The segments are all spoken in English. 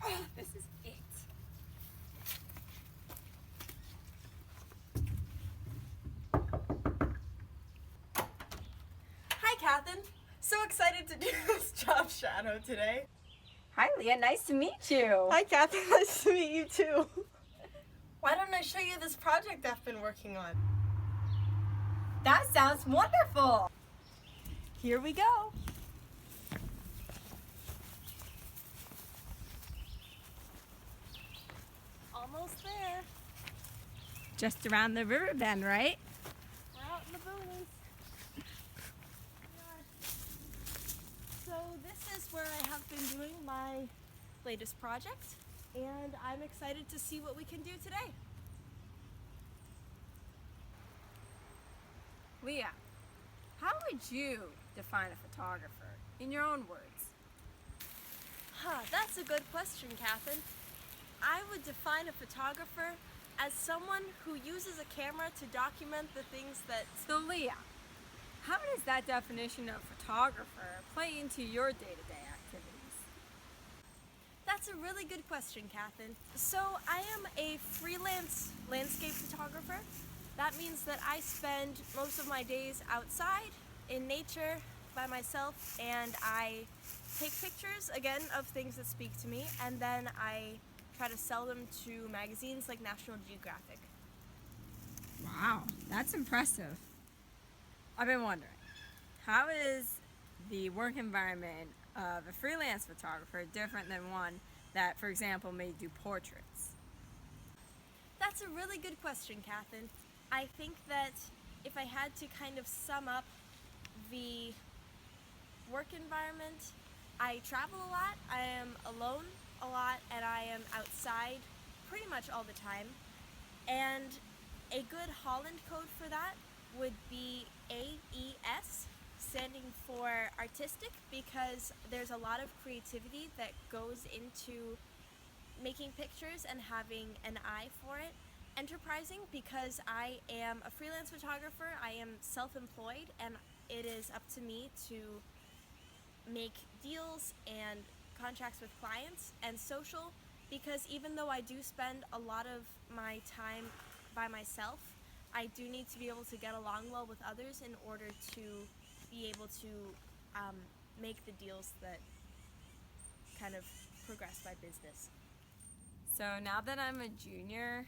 Oh, this is it. Hi, Catherine. So excited to do this job shadow today. Hi, Leah. Nice to meet you. Hi, Catherine. Nice to meet you too. Why don't I show you this project I've been working on? That sounds wonderful. Here we go. Almost there. Just around the river bend, right? We're out in the boonies. So this is where I have been doing my latest project, and I'm excited to see what we can do today. Leah, how would you define a photographer in your own words? That's a good question, Catherine. I would define a photographer as someone who uses a camera to document the things that... So Leah, how does that definition of photographer play into your day-to-day activities? That's a really good question, Catherine. So I am a freelance landscape photographer. That means that I spend most of my days outside in nature by myself, and I take pictures, again, of things that speak to me, and then I try to sell them to magazines like National Geographic. Wow, that's impressive. I've been wondering, how is the work environment of a freelance photographer different than one that, for example, may do portraits? That's a really good question, Catherine. I think that if I had to kind of sum up the work environment, I travel a lot, I am alone a lot, and I am outside pretty much all the time. And a good Holland code for that would be AES, standing for artistic, because there's a lot of creativity that goes into making pictures and having an eye for it. Enterprising, because I am a freelance photographer, I am self-employed, and it is up to me to make deals and contracts with clients. And social, because even though I do spend a lot of my time by myself, I do need to be able to get along well with others in order to be able to make the deals that kind of progress my business. So now that I'm a junior,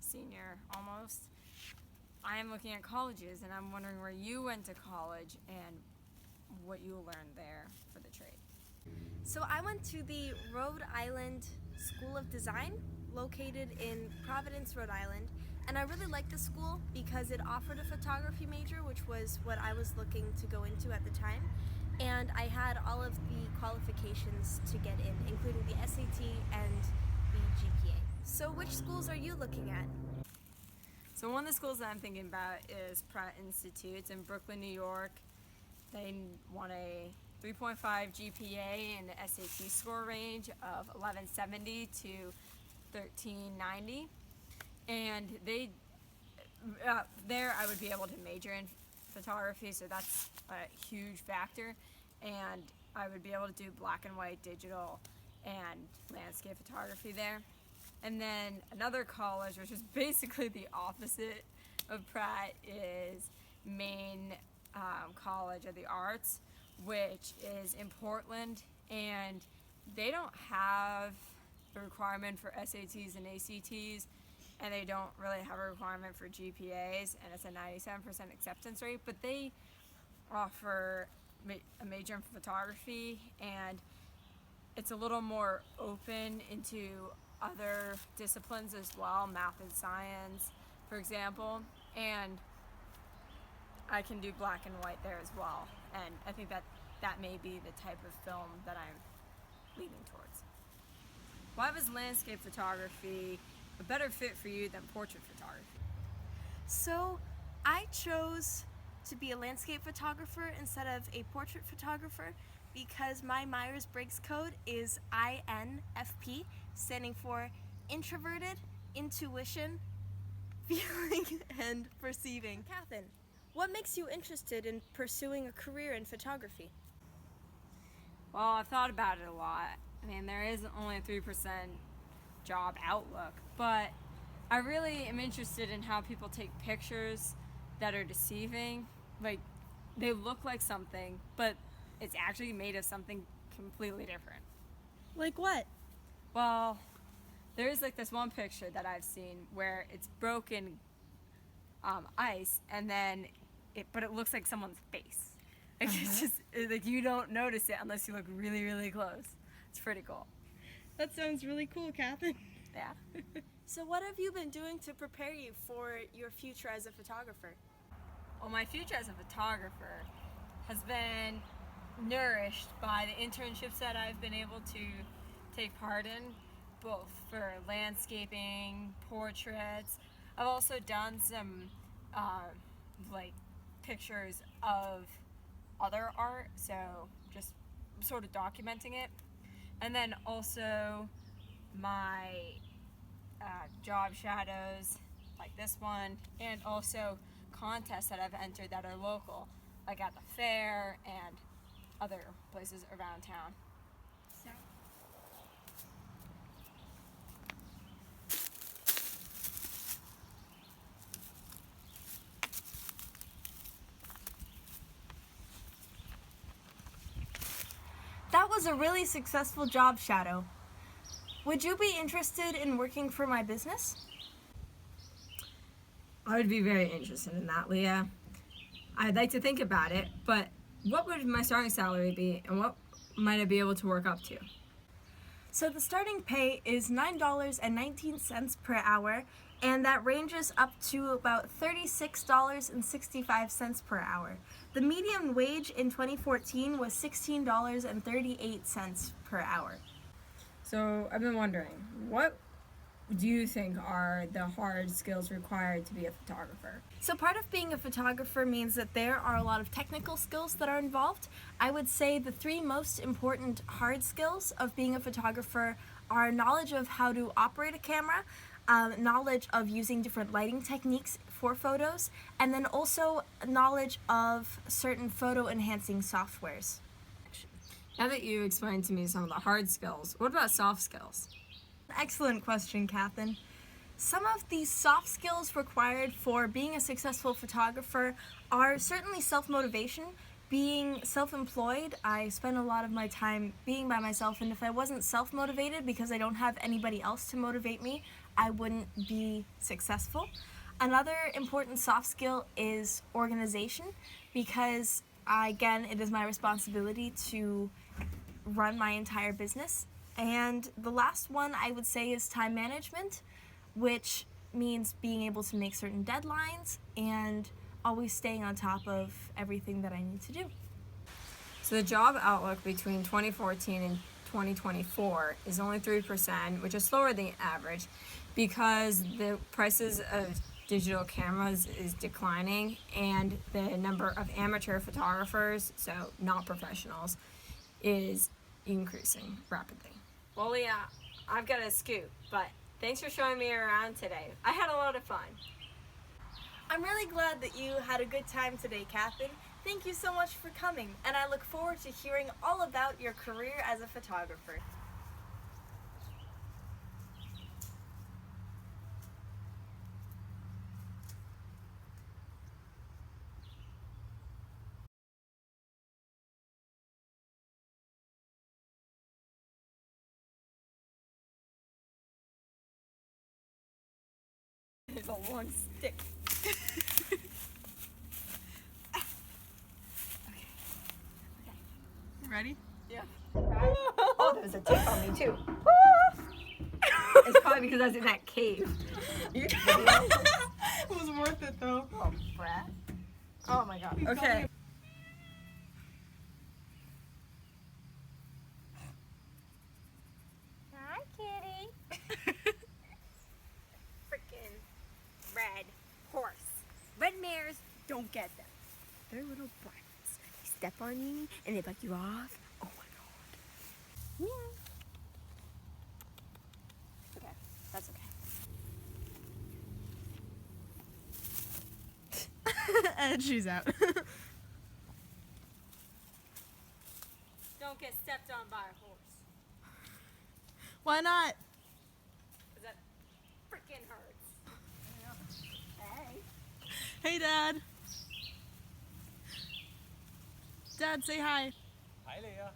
senior almost, I am looking at colleges, and I'm wondering where you went to college and what you learned there for the trade. So I went to the Rhode Island School of Design, located in Providence, Rhode Island, and I really liked the school because it offered a photography major, which was what I was looking to go into at the time, and I had all of the qualifications to get in, including the SAT and the GPA. So which schools are you looking at? So one of the schools that I'm thinking about is Pratt Institute. It's in Brooklyn, New York. They want a 3.5 GPA and the SAT score range of 1170 to 1390. And there I would be able to major in photography, so that's a huge factor. And I would be able to do black and white, digital, and landscape photography there. And then another college, which is basically the opposite of Pratt, is Maine College of the Arts, which is in Portland, and they don't have a requirement for SATs and ACTs, and they don't really have a requirement for GPAs, and it's a 97% acceptance rate, but they offer a major in photography, and it's a little more open into other disciplines as well, math and science, for example, and I can do black and white there as well, and I think that may be the type of film that I'm leaning towards. Why was landscape photography a better fit for you than portrait photography? So I chose to be a landscape photographer instead of a portrait photographer because my Myers-Briggs code is INFP, standing for introverted, intuition, feeling, and perceiving. Catherine, what makes you interested in pursuing a career in photography? Well, I've thought about it a lot, I mean, there is only a 3% job outlook, but I really am interested in how people take pictures that are deceiving. Like, they look like something, but it's actually made of something completely different. Like what? Well, there's like this one picture that I've seen where it's broken ice, and then but it looks like someone's face. Like, it's just like you don't notice it unless you look really, really close. It's pretty cool. That sounds really cool, Catherine. Yeah. So what have you been doing to prepare you for your future as a photographer? Well, my future as a photographer has been nourished by the internships that I've been able to take part in, both for landscaping, portraits. I've also done some like pictures of other art, so just sort of documenting it. And then also my job shadows, like this one, and also contests that I've entered that are local, like at the fair and other places around town. So. That was a really successful job shadow. Would you be interested in working for my business? I would be very interested in that, Leah. I'd like to think about it, but what would my starting salary be, and what might I be able to work up to? So the starting pay is $9.19 per hour, and that ranges up to about $36.65 per hour. The median wage in 2014 was $16.38 per hour. So I've been wondering, what do you think are the hard skills required to be a photographer? So part of being a photographer means that there are a lot of technical skills that are involved. I would say the three most important hard skills of being a photographer are knowledge of how to operate a camera, knowledge of using different lighting techniques for photos, and then also knowledge of certain photo enhancing softwares. Now that you explained to me some of the hard skills, what about soft skills? Excellent question, Catherine. Some of the soft skills required for being a successful photographer are certainly self-motivation. Being self-employed, I spend a lot of my time being by myself, and if I wasn't self-motivated because I don't have anybody else to motivate me, I wouldn't be successful. Another important soft skill is organization, because again, it is my responsibility to run my entire business. And the last one I would say is time management, which means being able to make certain deadlines and always staying on top of everything that I need to do. So the job outlook between 2014 and 2024 is only 3%, which is slower than average because the prices of digital cameras is declining and the number of amateur photographers, so not professionals, is increasing rapidly. Well, Leah, I've got to scoot, but thanks for showing me around today. I had a lot of fun. I'm really glad that you had a good time today, Catherine. Thank you so much for coming, and I look forward to hearing all about your career as a photographer. It's a long stick. Ready? Yeah. Oh, there's a tick on me too. It's probably because I was in that cave. It was worth it though. Oh, brat. Oh my god. Okay. Hi, kitty. Freaking red horse. Red mares don't get them. They're little brats. They step on you and they bite you off. Oh my god. Meow. Okay, that's okay. And she's out. Don't get stepped on by a horse. Why not? Because that freaking hurts. Hey. Hey, Dad. Dad, say hi. Hi, Leah.